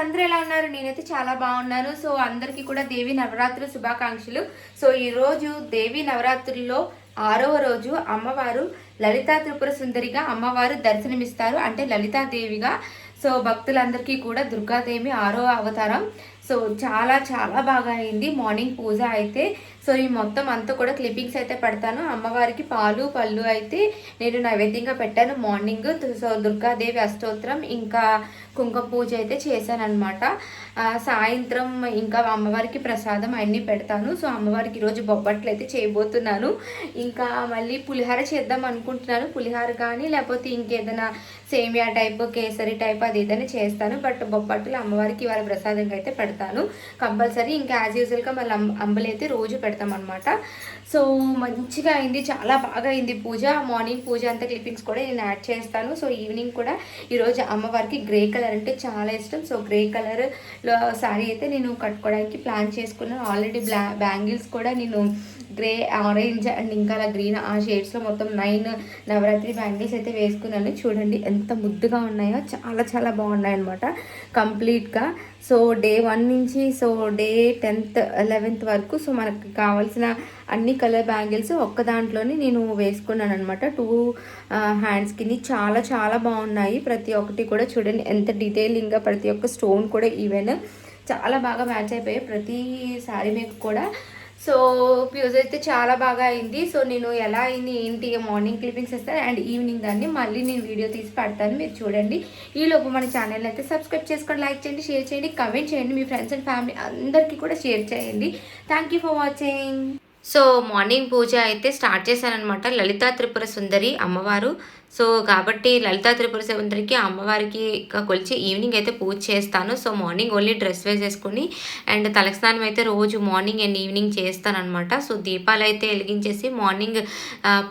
అందరూ ఎలా ఉన్నారు? నేనైతే చాలా బాగున్నాను. సో అందరికీ కూడా దేవి నవరాత్రుల శుభాకాంక్షలు. సో ఈరోజు దేవి నవరాత్రుల్లో 6వ రోజు అమ్మవారు లలితా త్రిపుర సుందరిగా అమ్మవారు దర్శనమిస్తారు. అంటే లలితాదేవిగా. సో భక్తులందరికీ కూడా దుర్గాదేవి 6వ అవతారం. సో చాలా చాలా బాగా అయింది మార్నింగ్ పూజ అయితే. సో ఈ మొత్తం అంతా కూడా క్లిప్పింగ్స్ అయితే పెడతాను. అమ్మవారికి పాలు పళ్ళు అయితే నేను నైవేద్యంగా పెట్టాను మార్నింగ్. సో దుర్గాదేవి అష్టోత్తరం ఇంకా కుంకుమ పూజ అయితే చేశాను అనమాట. సాయంత్రం ఇంకా అమ్మవారికి ప్రసాదం అన్నీ పెడతాను. సో అమ్మవారికి ఈరోజు బొబ్బట్లు అయితే చేయబోతున్నాను. ఇంకా మళ్ళీ పులిహార చేద్దాం అనుకుంటున్నాను. పులిహార కానీ లేకపోతే ఇంకేదైనా సేమియా టైప్ కేసరి టైప్ అది ఏదైనా చేస్తాను. బట్ బొబ్బట్లు అమ్మవారికి ఇవాళ ప్రసాదంగా అయితే పెడతాను కంపల్సరీ. ఇంకా యాజ్ యూజువల్గా మళ్ళీ అంబలి అయితే రోజు పెడతాం అనమాట. సో మంచిగా అయింది, చాలా బాగా అయింది పూజ. మార్నింగ్ పూజ అంతా క్లిప్పింగ్స్ కూడా నేను యాడ్ చేస్తాను. సో ఈవినింగ్ కూడా ఈరోజు అమ్మవారికి గ్రే కలర్ అంటే చాలా ఇష్టం. సో గ్రే కలర్ శారీ అయితే నేను కట్టుకోవడానికి ప్లాన్ చేసుకున్నాను. ఆల్రెడీ బ్యాంగిల్స్ కూడా నేను గ్రే ఆరెంజ్ అండ్ ఇంకా అలా గ్రీన్ ఆ షేడ్స్లో మొత్తం 9 నవరాత్రి బ్యాంగిల్స్ అయితే వేసుకున్నాను. చూడండి ఎంత ముద్దుగా ఉన్నాయో, చాలా చాలా బాగున్నాయి అనమాట కంప్లీట్గా. సో డే 1 నుంచి సో డే 10th 11th వరకు సో మనకు కావాల్సిన అన్ని కలర్ బ్యాంగిల్స్ ఒక్క దాంట్లోనే నేను వేసుకున్నాను అనమాట. 2 హ్యాండ్స్కి చాలా చాలా బాగున్నాయి. ప్రతి ఒక్కటి కూడా చూడండి ఎంత డీటెయిలింగ్గా, ప్రతి ఒక్క స్టోన్ కూడా ఈవెన్ చాలా బాగా మ్యాచ్ అయిపోయాయి ప్రతి శారీ మీద కూడా. సో ఫ్యూజ్ అయితే చాలా బాగా అయింది. సో నేను ఎలా అయింది ఏంటి మార్నింగ్ క్లిప్పింగ్స్ ఇస్తాను అండ్ ఈవినింగ్ దాన్ని మళ్ళీ నేను వీడియో తీసి పెడతాను, మీరు చూడండి. ఈలోపు మన ఛానల్ అయితే సబ్స్క్రైబ్ చేసుకోండి, లైక్ చేయండి, షేర్ చేయండి, కమెంట్ చేయండి. మీ ఫ్రెండ్స్ అండ్ ఫ్యామిలీ అందరికీ కూడా షేర్ చేయండి. Thank you for watching. So morning పూజ అయితే స్టార్ట్ చేశానమాట. లలితా త్రిపుర సుందరి అమ్మవారు. సో కాబట్టి లలితా త్రిపుర సుందరికి అమ్మవారికి కొలిచి ఈవినింగ్ అయితే పూజ చేస్తాను. సో మార్నింగ్ ఓన్లీ డ్రెస్ వేసేసుకుని అండ్ తలస్నానం అయితే రోజు మార్నింగ్ అండ్ ఈవినింగ్ చేస్తానమాట. సో దీపాలు అయితే వెలిగించేసి మార్నింగ్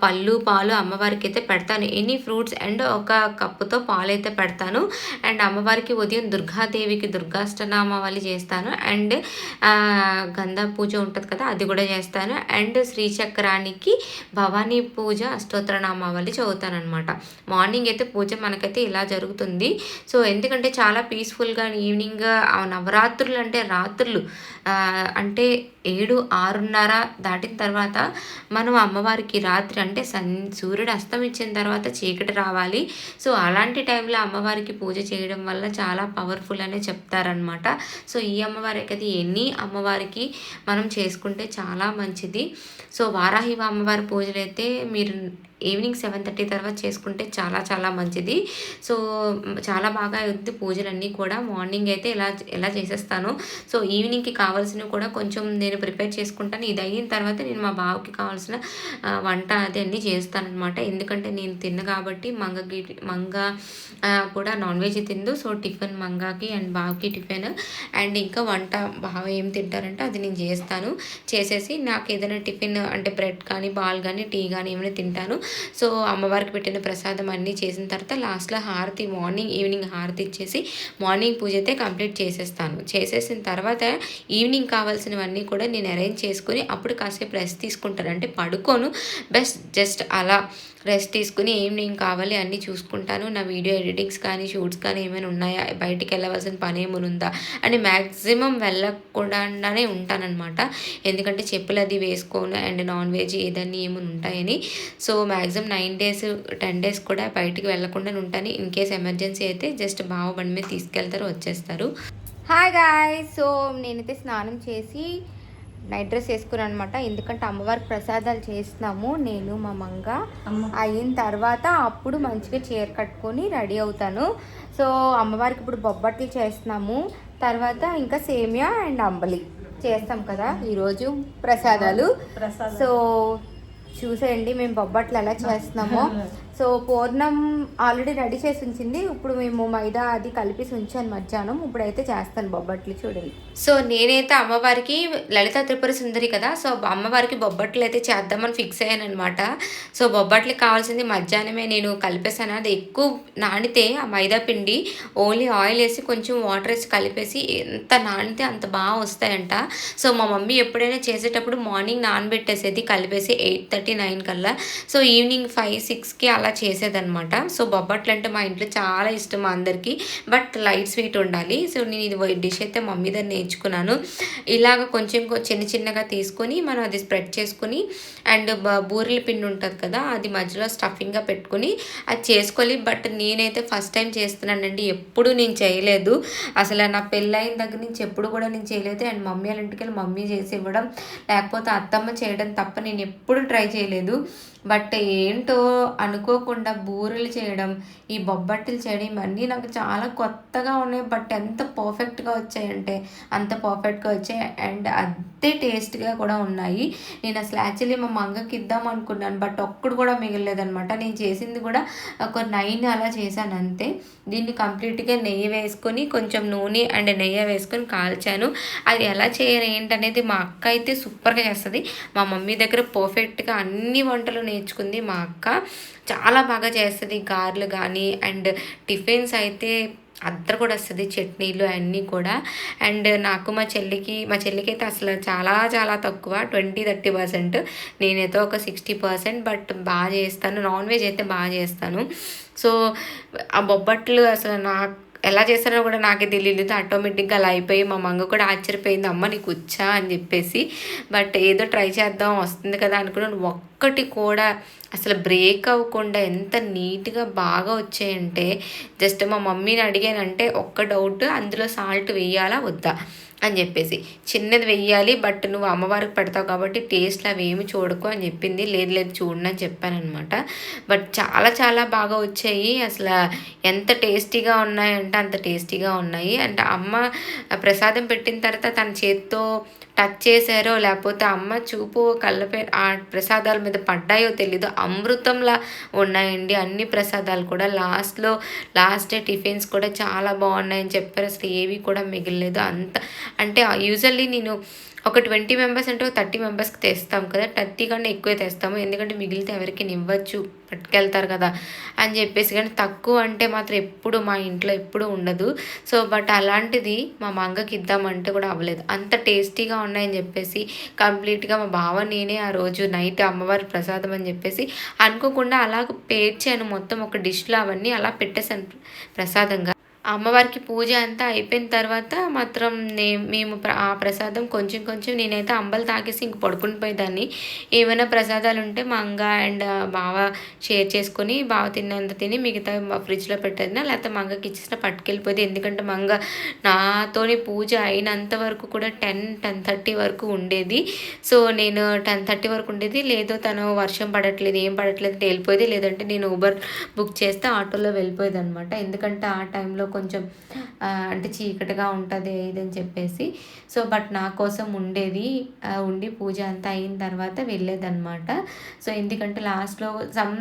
పళ్ళు పాలు అమ్మవారికి అయితే పెడతాను. ఎనీ ఫ్రూట్స్ అండ్ ఒక కప్పుతో పాలు అయితే పెడతాను. అండ్ అమ్మవారికి ఉదయం దుర్గాదేవికి దుర్గాష్టనామావళి చేస్తాను. అండ్ గంధ పూజ ఉంటుంది కదా అది కూడా చేస్తాను. అండ్ శ్రీచక్రానికి భవానీ పూజ అష్టోత్తరనామావళి చదువుతాను అనమాట. మార్నింగ్ అయితే పూజ మనకైతే ఇలా జరుగుతుంది. సో ఎందుకంటే చాలా పీస్ఫుల్గా ఈవినింగ్ నవరాత్రులు అంటే రాత్రులు అంటే 7, 6:30 దాటిన తర్వాత మనం అమ్మవారికి రాత్రి అంటే సూర్యుడు అస్తమించిన తర్వాత చీకటి రావాలి. సో అలాంటి టైంలో అమ్మవారికి పూజ చేయడం వల్ల చాలా పవర్ఫుల్ అనే చెప్తారనమాట. సో ఈ అమ్మవారికి అది ఎన్ని అమ్మవారికి మనం చేసుకుంటే చాలా మంచిది. సో వారాహి అమ్మవారి పూజలు అయితే మీరు ఈవినింగ్ 7:30 తర్వాత చేసుకుంటే చాలా చాలా మంచిది. సో చాలా బాగా అవుతుంది పూజలన్నీ కూడా. మార్నింగ్ అయితే ఎలా చేసేస్తాను. సో ఈవినింగ్కి కావాల్సినవి కూడా కొంచెం నేను ప్రిపేర్ చేసుకుంటాను. ఇది అయిన తర్వాత నేను మా బావకి కావాల్సిన వంట అది అన్నీ చేస్తానమాట. ఎందుకంటే నేను తిన్న కాబట్టి మంగ కూడా నాన్ వెజ్ తిందు. సో టిఫిన్ మంగాకి అండ్ బావకి టిఫిన్ అండ్ ఇంకా వంట బావ ఏం తింటారంటే అది నేను చేస్తాను. చేసేసి నాకు ఏదైనా టిఫిన్ అంటే బ్రెడ్ కానీ పాలు కానీ టీ కానీ ఏమైనా తింటాను. సో అమ్మవారికి పెట్టిన ప్రసాదం అన్నీ చేసిన తర్వాత లాస్ట్లో హారతి మార్నింగ్ ఈవినింగ్ హారతి ఇచ్చేసి మార్నింగ్ పూజ అయితే కంప్లీట్ చేసేస్తాను. చేసేసిన తర్వాత ఈవినింగ్ కావాల్సినవన్నీ కూడా నేను అరేంజ్ చేసుకుని అప్పుడు కాసేపు రెస్ట్ తీసుకుంటాను. అంటే పడుకోను, జస్ట్ అలా రెస్ట్ తీసుకుని ఈవినింగ్ కావాలి అన్నీ చూసుకుంటాను. నా వీడియో ఎడిటింగ్స్ కానీ షూట్స్ కానీ ఏమైనా ఉన్నాయా, బయటికి వెళ్ళవలసిన పని ఏమైనా ఉందా అని మ్యాక్సిమం వెళ్ళకుండానే ఉంటానన్నమాట. ఎందుకంటే చెప్పులు అది వేసుకోను అండ్ నాన్ వెజ్ ఏదన్నీ ఏమైనా ఉంటాయని. సో మ్యాక్సిమం 9 days 10 days కూడా బయటికి వెళ్ళకుండా ఉంటాను. ఇన్ కేస్ ఎమర్జెన్సీ అయితే జస్ట్ బావ బండి మీద తీసుకెళ్తారు, వచ్చేస్తారు. Hi guys. సో నేనైతే స్నానం చేసి నైట్ డ్రెస్ వేసుకున్నాను అనమాట. ఎందుకంటే అమ్మవారికి ప్రసాదాలు చేస్తున్నాము నేను మా మంగ. అయిన తర్వాత అప్పుడు మంచిగా చీర కట్టుకొని రెడీ అవుతాను. సో అమ్మవారికి ఇప్పుడు బొబ్బట్లు చేస్తున్నాము. తర్వాత ఇంకా సేమియా అండ్ అంబలి చేస్తాం కదా ఈరోజు ప్రసాదాలు. సో చూసేయండి మేము బొబ్బట్లు ఎలా చేస్తున్నామో. సో పూర్ణం ఆల్రెడీ రెడీ చేసి ఉంచింది. ఇప్పుడు మేము మైదా అది కలిపి ఉంచాను మధ్యాహ్నం. ఇప్పుడైతే చేస్తాను బొబ్బట్లు, చూడండి. సో నేనైతే అమ్మవారికి లలితా త్రిపుర సుందరి కదా, సో అమ్మవారికి బొబ్బట్లు అయితే చేద్దామని ఫిక్స్ అయ్యాను అనమాట. సో బొబ్బట్లకి కావాల్సింది మధ్యాహ్నమే నేను కలిపేసాను. అది ఎక్కువ నానితే ఆ మైదా పిండి ఓన్లీ ఆయిల్ వేసి కొంచెం వాటర్ వేసి కలిపేసి ఎంత నానితే అంత బాగా వస్తాయంట. సో మా మమ్మీ ఎప్పుడైనా చేసేటప్పుడు మార్నింగ్ నానబెట్టేసేది కలిపేసి 8:30 9 కల్లా. సో ఈవినింగ్ 5 6కి అలా అలా చేసేదనమాట. సో బొబ్బట్లు అంటే మా ఇంట్లో చాలా ఇష్టం మా అందరికీ. బట్ లైట్ స్వీట్ ఉండాలి. సో నేను ఇది డిష్ అయితే మమ్మీ దగ్గర నేర్చుకున్నాను. ఇలాగ కొంచెం చిన్నగా తీసుకొని మనం అది స్ప్రెడ్ చేసుకొని అండ్ బూరెల పిండి ఉంటుంది కదా, అది మధ్యలో స్టఫింగ్గా పెట్టుకొని అది చేసుకోవాలి. బట్ నేనైతే ఫస్ట్ టైం చేస్తున్నానండి. ఎప్పుడు నేను చేయలేదు. అసలు నా పెళ్ళైన దగ్గర నుంచి ఎప్పుడు కూడా నేను చేయలేదు. అండ్ మమ్మీ వాళ్ళ ఇంటికి వెళ్ళి మమ్మీ చేసి ఇవ్వడం, లేకపోతే అత్తమ్మ చేయడం తప్ప నేను ఎప్పుడు ట్రై చేయలేదు. బట్ ఏంటో అనుకోకుండా బూరెలు చేయడం, ఈ బొబ్బట్లు చేయడం ఇవన్నీ నాకు చాలా కొత్తగా ఉన్నాయి. బట్ ఎంత పర్ఫెక్ట్గా వచ్చాయంటే అంత పర్ఫెక్ట్గా వచ్చాయి. అండ్ అంతే టేస్ట్గా కూడా ఉన్నాయి. నేను అసలు యాక్చువల్లీ మా మంగకి ఇద్దాం అనుకున్నాను. బట్ ఒక్కడు కూడా మిగలలేదనమాట. నేను చేసింది కూడా ఒక 9 అలా చేశాను అంతే. దీన్ని కంప్లీట్గా నెయ్యి వేసుకొని కొంచెం నూనె అండ్ నెయ్యి వేసుకొని కాల్చాను. అది ఎలా చేయాలి ఏంటనేది మా అక్క అయితే సూపర్గా చేస్తుంది. మా మమ్మీ దగ్గర పర్ఫెక్ట్గా అన్ని వంటలు నేర్చుకుంది మా అక్క. చాలా బాగా చేస్తుంది. గారెలు కానీ అండ్ టిఫిన్స్ అయితే అద్దరు కూడా వస్తుంది, చట్నీలు అన్నీ కూడా. అండ్ నాకు మా చెల్లికి అయితే అసలు చాలా తక్కువ, 20-30%. నేనైతే ఒక 60%. బట్ బాగా చేస్తాను. నాన్ వెజ్ అయితే బాగా చేస్తాను. సో ఆ బొబ్బట్లు అసలు నాకు ఎలా చేస్తారో కూడా నాకే తెలియలేదు. ఆటోమేటిక్గా అలా అయిపోయి మా మంగ కూడా ఆశ్చర్యపోయింది, అమ్మ నీకు వచ్చా అని చెప్పేసి. బట్ ఏదో ట్రై చేద్దాం వస్తుంది కదా అనుకున్నాను. ఒక్కటి కూడా అసలు బ్రేక్ అవ్వకుండా ఎంత నీట్గా బాగా వచ్చాయంటే, జస్ట్ మా మమ్మీని అడిగానంటే ఒక్క డౌట్, అందులో సాల్ట్ వేయాలా వద్దా అని చెప్పేసి. చిన్నది వెయ్యాలి, బట్ నువ్వు అమ్మవారికి పెడతావు కాబట్టి టేస్ట్లు అవి ఏమి చూడకు అని చెప్పింది. లేదు చూడండి అని చెప్పాను అనమాట. బట్ చాలా బాగా వచ్చాయి. అసలు ఎంత టేస్టీగా ఉన్నాయంటే అంత టేస్టీగా ఉన్నాయి. అంటే అమ్మ ప్రసాదం పెట్టిన తర్వాత తన చేతితో టచ్ చేశారో లేకపోతే అమ్మ చూపు కళ్ళపై ఆ ప్రసాదాల మీద పడ్డాయో తెలీదు, అమృతంలా ఉన్నాయండి అన్ని ప్రసాదాలు కూడా. లాస్ట్ డే టిఫిన్స్ కూడా చాలా బాగున్నాయని చెప్పారు. అసలు ఏవి కూడా మిగిలేదు. అంత అంటే యూజువల్లీ నేను ఒక 20 మెంబర్స్ అంటే 30 మెంబర్స్కి తెస్తాం కదా, 30 కన్నా ఎక్కువే తెస్తాము. ఎందుకంటే మిగిలితే ఎవరికి ఇవ్వచ్చు, పట్టుకెళ్తారు కదా అని చెప్పేసి. కానీ తక్కువ అంటే మాత్రం ఎప్పుడు మా ఇంట్లో ఎప్పుడు ఉండదు. సో బట్ అలాంటిది మా మంగకి ఇద్దామంటే కూడా అవ్వలేదు. అంత టేస్టీగా ఉన్నాయని చెప్పేసి కంప్లీట్గా మా బావ నేనే ఆ రోజు నైట్ అమ్మవారి ప్రసాదం అని చెప్పేసి అనుకోకుండా అలా పేర్చాను. మొత్తం ఒక డిష్లో అవన్నీ అలా పెట్టేశాను ప్రసాదంగా. అమ్మవారికి పూజ అంతా అయిపోయిన తర్వాత మాత్రం మేము ఆ ప్రసాదం కొంచెం నేనైతే అంబలు తాగేసి ఇంక పడుకుని పోయేదాన్ని. ఏమైనా ప్రసాదాలు ఉంటే మా అంగ అండ్ బావ షేర్ చేసుకొని బావ తిన్నంత తిని మిగతా ఫ్రిడ్జ్లో పెట్టేదినా, లేకపోతే మా అంగకి ఇచ్చేసిన పట్టుకెళ్ళిపోయేది. ఎందుకంటే మా అంగ నాతోని పూజ అయినంత వరకు కూడా 10-10:30 వరకు ఉండేది. సో నేను 10:30 వరకు ఉండేది. లేదో తను వర్షం పడట్లేదు ఏం పడట్లేదు వెళ్ళిపోయేది, లేదంటే నేను ఊబర్ బుక్ చేస్తే ఆటోలో వెళ్ళిపోయేది అనమాట. ఎందుకంటే ఆ టైంలో కొంచెం అంటే చీకటిగా ఉంటుంది ఇదని చెప్పేసి. సో బట్ నా కోసం ఉండి పూజ అంతా అయిన తర్వాత వెళ్ళేదన్నమాట. సో ఎందుకంటే లాస్ట్లో సమ్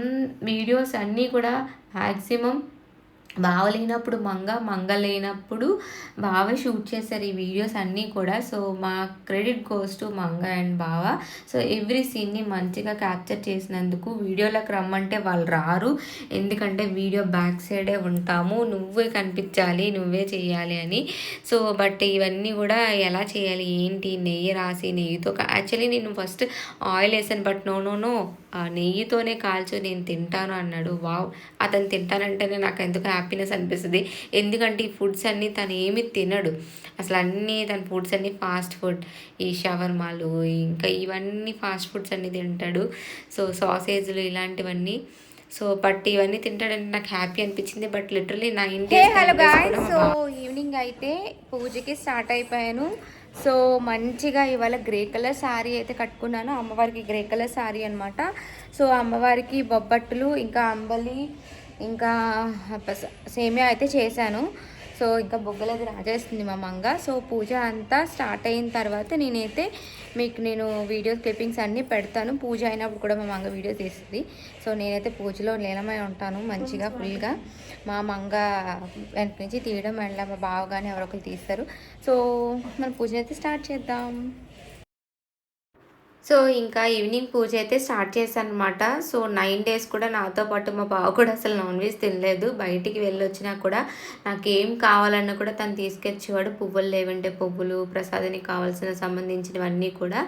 వీడియోస్ అన్నీ కూడా మ్యాక్సిమం బావ లేనప్పుడు మంగ లేనప్పుడు బావ షూట్ చేశారు ఈ వీడియోస్ అన్నీ కూడా. సో మా credit goes to Manga and బావ. సో ఎవ్రీ సీన్ని మంచిగా క్యాప్చర్ చేసినందుకు. వీడియోలోకి రమ్మంటే వాళ్ళు రారు, ఎందుకంటే వీడియో బ్యాక్ సైడే ఉంటాము, నువ్వే కనిపించాలి నువ్వే చేయాలి అని. సో బట్ ఇవన్నీ కూడా ఎలా చేయాలి ఏంటి, నెయ్యి రాసి నెయ్యితో యాక్చువల్లీ నేను ఫస్ట్ ఆయిల్ వేసాను. బట్ నో నెయ్యితోనే కాల్చు నేను తింటాను అన్నాడు. వావ్, అతను తింటానంటేనే నాకు ఎందుకు హ్యాపీనెస్ అనిపిస్తుంది. ఎందుకంటే ఈ ఫుడ్స్ అన్నీ తను ఏమి తినడు అసలు. తన ఫుడ్స్ అన్నీ ఫాస్ట్ ఫుడ్, ఈ షవర్మాలు ఇంకా ఇవన్నీ ఫాస్ట్ ఫుడ్స్ అన్నీ తింటాడు. సో సాసేజ్లు ఇలాంటివన్నీ. సో బట్ ఇవన్నీ తింటాడంటే నాకు హ్యాపీ అనిపించింది. బట్ లిటరలీ నా ఇంటి హలో గాయ్స్. సో ఈవినింగ్ అయితే పూజకి స్టార్ట్ అయిపోయాను. సో మంచిగా ఇవాళ గ్రే కలర్ శారీ అయితే కట్టుకున్నాను. అమ్మవారికి గ్రే కలర్ శారీ అనమాట. సో అమ్మవారికి బొబ్బట్లు ఇంకా అంబలి ఇంకా సేమియా అయితే చేశాను. సో ఇంకా బొగ్గలది రాజేస్తుంది మా మంగ. సో పూజ అంతా స్టార్ట్ అయిన తర్వాత నేనైతే మీకు వీడియో క్లిప్పింగ్స్ అన్నీ పెడతాను. పూజ అయినప్పుడు కూడా మా మంగ వీడియో తీస్తుంది. సో నేనైతే పూజలో లీనమై ఉంటాను మంచిగా ఫుల్గా. మా మంగ వెనక నుంచి తీయడం అండ్ మా బావ కానీ ఎవరొకరు తీస్తారు. సో మన పూజ అయితే స్టార్ట్ చేద్దాం. సో ఇంకా ఈవినింగ్ పూజ అయితే స్టార్ట్ చేశాను అనమాట. సో 9 days కూడా నాతో పాటు మా బావ కూడా అసలు నాన్ వెజ్ తినలేదు. బయటికి వెళ్ళొచ్చినా కూడా నాకేం కావాలన్నా కూడా తను తీసుకొచ్చేవాడు. పువ్వులు లేవంటే పువ్వులు, ప్రసాదానికి కావాల్సిన సంబంధించినవన్నీ కూడా.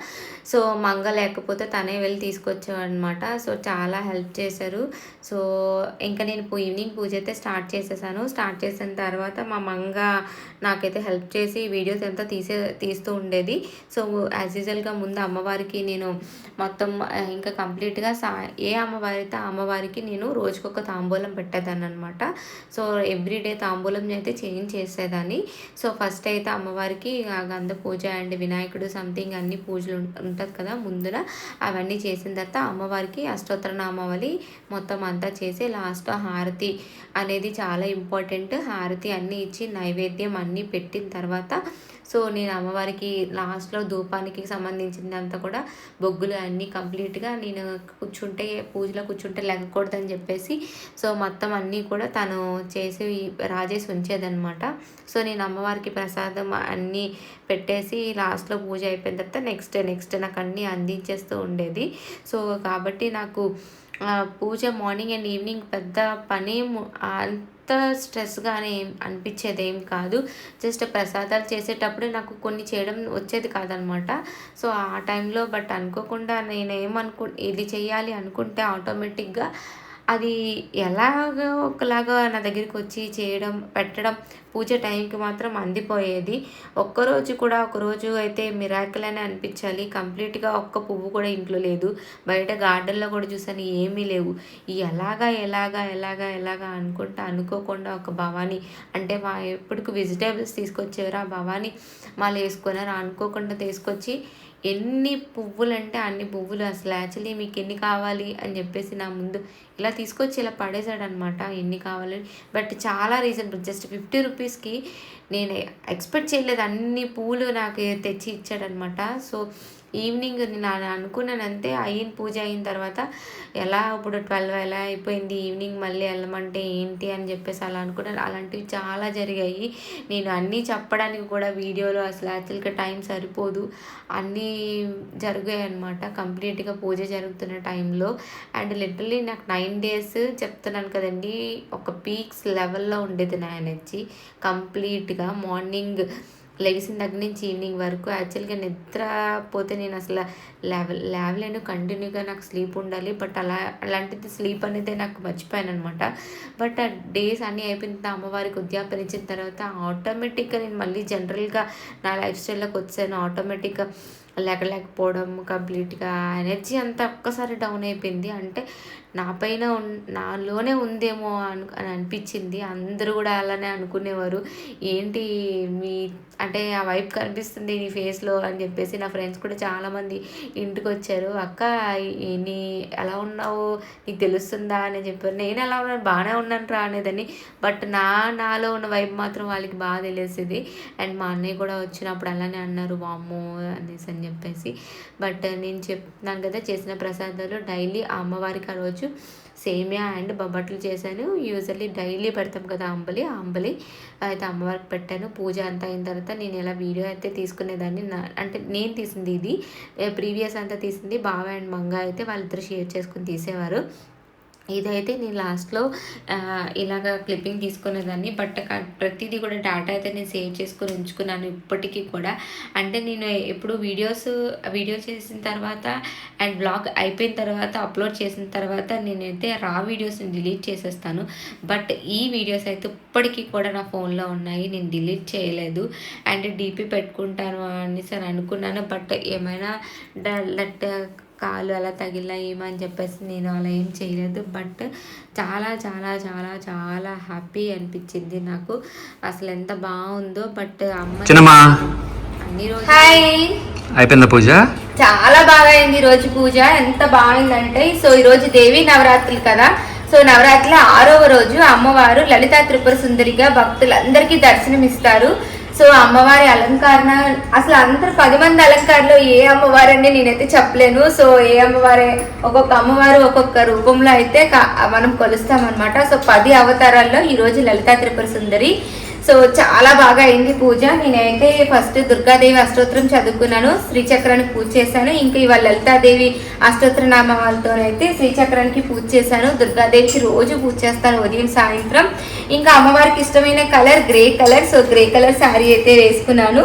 సో మంగ లేకపోతే తనే వెళ్ళి తీసుకొచ్చేవాడు అనమాట. సో చాలా హెల్ప్ చేశారు. సో ఇంకా నేను ఈవినింగ్ పూజ అయితే స్టార్ట్ చేసేసాను. స్టార్ట్ చేసిన తర్వాత మా మంగ నాకైతే హెల్ప్ చేసి వీడియోస్ అంతా తీస్తూ ఉండేది. సో యాజ్ యూజువల్గా ముందు అమ్మవారికి నేను మొత్తం ఇంకా కంప్లీట్గా ఏ అమ్మవారి అయితే ఆ అమ్మవారికి నేను రోజుకొక తాంబూలం పెట్టేదాన్ని అనమాట. సో ఎవ్రీడే తాంబూలం అయితే చేంజ్ చేసేదాన్ని. సో ఫస్ట్ అయితే అమ్మవారికి గంధ పూజ అండ్ వినాయకుడు సంథింగ్ అన్ని పూజలు ఉంటుంది కదా ముందున, అవన్నీ చేసిన తర్వాత అమ్మవారికి అష్టోత్తర నామావళి మొత్తం అంతా చేసి లాస్ట్ హారతి అనేది చాలా ఇంపార్టెంట్. హారతి అన్నీ ఇచ్చి నైవేద్యం అన్నీ పెట్టిన తర్వాత సో నేను అమ్మవారికి లాస్ట్లో ధూపానికి సంబంధించిందంతా కూడా బొగ్గులు అన్నీ కంప్లీట్గా నేను పూజలో కూర్చుంటే లెగకూడదని చెప్పేసి సో మొత్తం అన్నీ కూడా తను చేసి రాజేసి ఉంచేదనమాట. సో నేను అమ్మవారికి ప్రసాదం అన్నీ పెట్టేసి లాస్ట్లో పూజ అయిపోయిన తర్వాత నెక్స్ట్ నాకు అన్నీ అందించేస్తూ ఉండేది. సో కాబట్టి నాకు పూజ మార్నింగ్ అండ్ ఈవినింగ్ పెద్ద పని అంత స్ట్రెస్గానే అనిపించేది ఏం కాదు. జస్ట్ ప్రసాదాలు చేసేటప్పుడే నాకు కొన్ని చేయడం వచ్చేది కాదనమాట. సో ఆ టైంలో బట్ అనుకోకుండా నేను ఇది చెయ్యాలి అనుకుంటే ఆటోమేటిక్గా అది ఎలాగో ఒకలాగా నా దగ్గరికి వచ్చి చేయడం పెట్టడం పూజ టైంకి మాత్రం అందిపోయేది. ఒకరోజు అయితే మిరాకిల్ అని అనిపించాలి. కంప్లీట్గా ఒక్క పువ్వు కూడా ఇంట్లో లేదు. బయట గార్డెన్లో కూడా చూసాను ఏమీ లేవు. ఎలాగా అనుకోకుండా ఒక భవానీ అంటే మా ఎప్పటికి వెజిటేబుల్స్ తీసుకొచ్చేవారు. ఆ భవానీ మళ్ళీ వేసుకున్నారు. అనుకోకుండా తీసుకొచ్చి ఎన్ని పువ్వులు అంటే అన్ని పువ్వులు అసలు యాక్చువల్లీ మీకు ఎన్ని కావాలి అని చెప్పేసి నా ముందు ఇలా తీసుకొచ్చి ఇలా పడేశాడనమాట ఎన్ని కావాలని. బట్ చాలా రీజనబుల్, జస్ట్ 50 రూపీస్కి నేను ఎక్స్పెక్ట్ చేయలేదు అన్ని పూలు నాకు తెచ్చి ఇచ్చాడనమాట. సో ఈవినింగ్ నేను అనుకున్నానంతే. పూజ అయిన తర్వాత ఇప్పుడు 12 ఎలా అయిపోయింది, ఈవినింగ్ మళ్ళీ వెళ్ళమంటే ఏంటి అని చెప్పేసి అలా అనుకున్నాను. అలాంటివి చాలా జరిగాయి. నేను అన్నీ చెప్పడానికి కూడా వీడియోలో అసలు యాక్చువల్గా టైం సరిపోదు. అన్నీ జరిగాయి అనమాట కంప్లీట్గా పూజ జరుగుతున్న టైంలో. అండ్ లిటరలీ నాకు 9 days చెప్తున్నాను కదండి, ఒక పీక్స్ లెవెల్లో ఉండేది నా ఎనర్జీ కంప్లీట్గా. మార్నింగ్ లెగిసిన దగ్గర నుంచి ఈవినింగ్ వరకు యాక్చువల్గా నిద్రపోతే నేను అసలు లేవలేను. కంటిన్యూగా నాకు స్లీప్ ఉండాలి. బట్ అలాంటిది స్లీప్ అనేది నాకు మర్చిపోయాను అనమాట. బట్ ఆ డేస్ అన్నీ అయిపోయిన అమ్మవారికి ఉద్యాపనించిన తర్వాత ఆటోమేటిక్గా నేను మళ్ళీ జనరల్గా నా లైఫ్ స్టైల్లోకి వచ్చాను. ఆటోమేటిక్గా లేకపోవడం, కంప్లీట్గా ఎనర్జీ అంతా ఒక్కసారి డౌన్ అయిపోయింది. అంటే నాలోనే ఉందేమో అని అనిపించింది. అందరూ కూడా అలానే అనుకునేవారు. ఏంటి అంటే ఆ వైపు కనిపిస్తుంది నీ ఫేస్లో అని చెప్పేసి నా ఫ్రెండ్స్ కూడా చాలామంది ఇంటికి వచ్చారు. అక్క నీ ఎలా ఉన్నావు నీకు తెలుస్తుందా అని చెప్పారు. నేను ఎలా ఉన్నాను, బాగానే ఉన్నాను రా అనేదని. బట్ నాలో ఉన్న వైపు మాత్రం వాళ్ళకి బాగా తెలిసేది. అండ్ మా అన్నయ్య కూడా వచ్చినప్పుడు అలానే అన్నారు వామ్మో అనేసి అని చెప్పేసి. బట్ నేను చెప్తున్నాను కదా, చేసిన ప్రసాదాలు డైలీ ఆ అమ్మవారికి ఆ రోజు సేమియా అండ్ బొబ్బట్లు చేశాను. యూజువల్లీ డైలీ పెడతాం కదా అంబలి అయితే అమ్మవారికి పెట్టాను. పూజ అంతా అయిన తర్వాత నేను ఇలా వీడియో అయితే తీసుకునేదాన్ని. అంటే నేను తీసింది ఇది, ప్రీవియస్ అంతా తీసింది బావ అండ్ మంగ అయితే వాళ్ళిద్దరు షేర్ చేసుకుని తీసేవారు. ఇదైతే నేను లాస్ట్లో ఇలాగ క్లిప్పింగ్ తీసుకునేదాన్ని. బట్ ప్రతిదీ కూడా డేటా అయితే నేను సేవ్ చేసుకొని ఉంచుకున్నాను ఇప్పటికీ కూడా. అంటే నేను ఎప్పుడు వీడియో చేసిన తర్వాత అండ్ బ్లాగ్ అయిపోయిన తర్వాత అప్లోడ్ చేసిన తర్వాత నేనైతే వీడియోస్ని డిలీట్ చేసేస్తాను. బట్ ఈ వీడియోస్ అయితే ఇప్పటికీ కూడా నా ఫోన్లో ఉన్నాయి, నేను డిలీట్ చేయలేదు. అండ్ డీపీ పెట్టుకుంటాను అనేసి అనుకున్నాను. బట్ ఏమైనా కాలు అలా తగిలినా ఏమని చెప్పేసి నేను అలా ఏం చేయలేదు. బట్ చాలా చాలా చాలా చాలా హ్యాపీ అనిపించింది నాకు, అసలు ఎంత బాగుందో. బట్ అన్ని రోజు అయిపోయింది పూజ, చాలా బాగా అయింది ఈరోజు పూజ. ఎంత బాగుందంటే, సో ఈరోజు దేవి నవరాత్రులు కదా. సో నవరాత్రుల 6వ రోజు అమ్మవారు లలితా త్రిపుర సుందరిగా భక్తులందరికీ దర్శనమిస్తారు. సో అమ్మవారి అలంకరణ అసలు అందరు 10 మంది అలంకారంలో ఏ అమ్మవారని నేనైతే చెప్పలేను. సో ఏ అమ్మవారే, ఒక్కొక్క అమ్మవారు ఒక్కొక్క రూపంలో అయితే మనం కొలుస్తామన్నమాట. సో 10 అవతారాల్లో ఈరోజు లలితా త్రిపుర సుందరి. సో చాలా బాగా అయింది పూజ. నేనైతే ఫస్ట్ దుర్గాదేవి అష్టోత్తరం చదువుకున్నాను, శ్రీచక్రానికి పూజ చేశాను. ఇంకా ఇవాళ లలితాదేవి అష్టోత్తర నామాలతోనైతే శ్రీచక్రానికి పూజ చేశాను. దుర్గాదేవికి రోజు పూజ చేస్తాను ఉదయం సాయంత్రం. ఇంకా అమ్మవారికి ఇష్టమైన colour grey colour, so grey colour sari అయితే వేసుకున్నాను.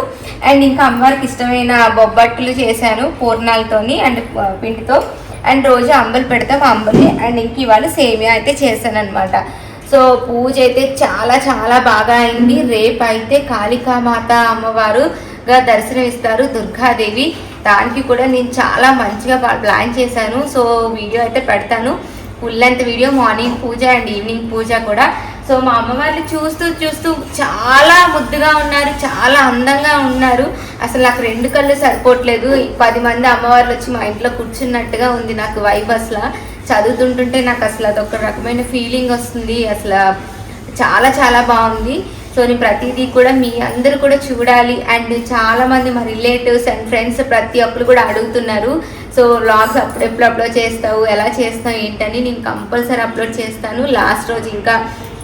అండ్ ఇంకా అమ్మవారికి ఇష్టమైన బొబ్బట్లు చేశాను పూర్ణాలతోని అండ్ పిండితో. అండ్ రోజు అంబలి పెడతాం, అంబలి. అండ్ ఇంక ఇవాళ సేమియా అయితే చేశాను అనమాట. సో పూజ అయితే చాలా చాలా బాగా అయింది. రేపు అయితే కాళికామాత అమ్మవారుగా దర్శనం ఇస్తారు దుర్గాదేవి. దానికి కూడా నేను చాలా మంచిగా ప్లాన్ చేశాను. సో వీడియో అయితే పెడతాను, ఫుల్ లెంత్ వీడియో, మార్నింగ్ పూజ అండ్ ఈవినింగ్ పూజ కూడా. సో మా అమ్మవారిని చూస్తూ చూస్తూ చాలా ముద్దుగా ఉన్నారు, చాలా అందంగా ఉన్నారు. అసలు నాకు 2 కళ్ళు సరిపోవట్లేదు. 10 మంది అమ్మవార్లు వచ్చి మా ఇంట్లో కూర్చున్నట్టుగా ఉంది నాకు వైబ్. అసలు చదువుతుంటుంటే నాకు అసలు అదొక రకమైన ఫీలింగ్ వస్తుంది. అసలు చాలా చాలా బాగుంది. సో నేను ప్రతిదీ కూడా మీ అందరూ కూడా చూడాలి. అండ్ చాలామంది మా రిలేటివ్స్ అండ్ ఫ్రెండ్స్ ప్రతి ఒక్కరు కూడా అడుగుతున్నారు, సో వ్లాగ్స్ ఎప్పుడు అప్లోడ్ చేస్తావు, ఎలా చేస్తావు ఏంటని. నేను కంపల్సరీ అప్లోడ్ చేస్తాను లాస్ట్ రోజు. ఇంకా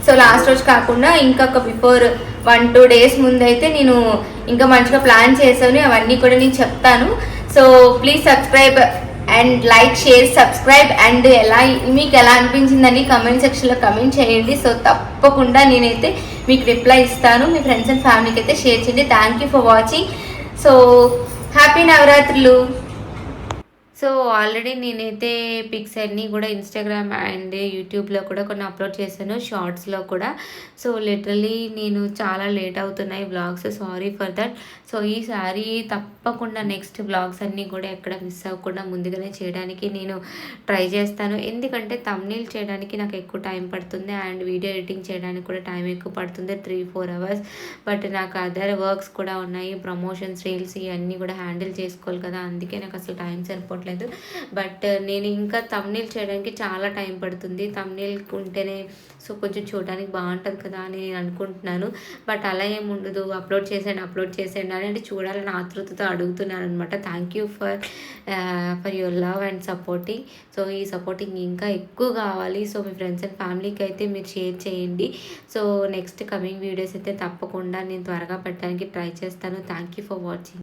సో లాస్ట్ రోజు కాకుండా ఇంకొక బిఫోర్ 1-2 డేస్ ముందైతే నేను ఇంకా మంచిగా ప్లాన్ చేసాను, అవన్నీ కూడా నేను చెప్తాను. So please subscribe and like, share, subscribe. And మీకు ఎలా అనిపించిందని కమెంట్ సెక్షన్లో కమెంట్ చేయండి. సో తప్పకుండా నేనైతే మీకు రిప్లై ఇస్తాను. మీ ఫ్రెండ్స్ అండ్ ఫ్యామిలీకి అయితే షేర్ చేయండి. Thank you for watching. So happy నవరాత్రులు. సో ఆల్రెడీ నేనైతే పిక్స్ అన్నీ కూడా ఇన్స్టాగ్రామ్ అండ్ యూట్యూబ్లో కూడా కొన్ని అప్లోడ్ చేశాను, షార్ట్స్లో కూడా. సో లిటరలీ నేను చాలా లేట్ అవుతున్నాయి vlogs, sorry for that. So ఈసారి తప్పకుండా నెక్స్ట్ వ్లాగ్స్ అన్నీ కూడా ఎక్కడ మిస్ అవ్వకుండా ముందుగానే చేయడానికి నేను ట్రై చేస్తాను. ఎందుకంటే థంబ్నెయిల్ చేయడానికి నాకు ఎక్కువ టైం పడుతుంది అండ్ వీడియో ఎడిటింగ్ చేయడానికి కూడా టైం ఎక్కువ పడుతుంది, 3-4 అవర్స్. బట్ నాకు అదర్ వర్క్స్ కూడా ఉన్నాయి, ప్రమోషన్స్, రీల్స్ ఇవన్నీ కూడా హ్యాండిల్ చేసుకోవాలి కదా, అందుకే నాకు అసలు టైం సరిపోవట్లేదు. బట్ నేను ఇంకా థంబ్నెయిల్ చేయడానికి చాలా టైం పడుతుంది. థంబ్నెయిల్ ఉంటేనే సో కొంచెం చూడడానికి బాగుంటుంది కదా అని నేను అనుకుంటున్నాను. బట్ అలా ఏమి ఉండదు, అప్లోడ్ చేసేయండి అని అంటే చూడాలని ఆతృతతో అడుగుతున్నాను అనమాట. Thank you for your love and supporting. So ఈ సపోర్టింగ్ ఇంకా ఎక్కువ కావాలి. సో మీ ఫ్రెండ్స్ అండ్ ఫ్యామిలీకి అయితే మీరు షేర్ చేయండి. సో నెక్స్ట్ కమింగ్ వీడియోస్ అయితే తప్పకుండా నేను త్వరగా పెట్టడానికి ట్రై చేస్తాను. Thank you for watching.